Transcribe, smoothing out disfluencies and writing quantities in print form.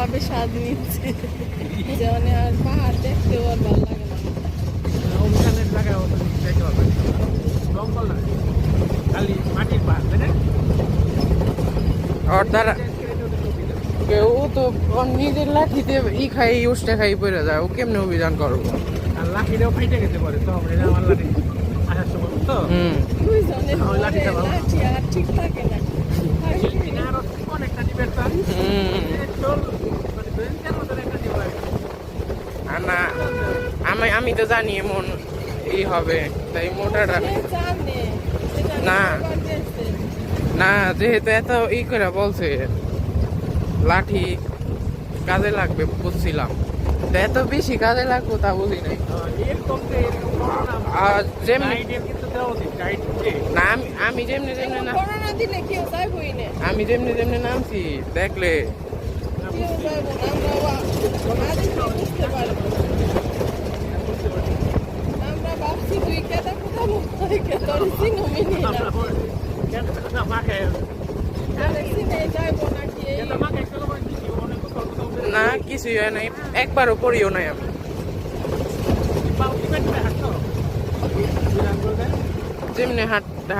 ভাবে স্বাদ নিচ্ছে যেমন আর পাহাড় দেখতেও আর ভালো লাগে না। অভিযানের জায়গায় দেখতে পাবেন জঙ্গল না, খালি মাটির পাহাড়, তাই না? ওর দ্বারা কেউ তো ওর নিজের লাঠিতে ই খাই উষ্টা খাই পড়ে যায়, ও কেমনে অভিযান করবো? আর লাঠিটাও ফাইটে গেছে পরে তো হবে না, আমার লাঠি আসার সময় তো দুইজনের ওই লাঠিটা পরে ভালো। লাঠি আর ঠিক থাকে না। আরো অনেকটা দিবেন তো চল মানে ব্রেঞ্চের মতো একটা দিব আর না আমি তো জানি এমন ই হবে, তাই মোটাটা সে জানে, সে জানে, না। আবার দেখছে। না, যেহেতু এত ই করে বলছে লাঠি কাজে লাগবে বুঝছিলাম, তো এত বেশি কাজে লাগবো তা বুঝি নাই। এরকম যে এরকম করোনা আর যেমনি গাইডের কিন্তু দেওয়া উচিত, গাইড না, আমি যেমনি যেমনি না, করোনা দিলে কেউ যাইবই না, আমি যেমনি যেমনি নামছি দেখলে কেউ যাইব না। আমরা আদেশে বুঝতে পারবো। আমরা ভাবছি তুই কেদা কোথা মুক্ত হইকে তোর চিনুমিনি না। মাকে আরে চিনে যাইবো নাকি এই মাকে একটা করে দিছি অনেক কথা না কিছুই হয় নাই, একবারও করিও নাই আমি। পাউটি পেটে হাঁটতো যেমনি হাঁটতে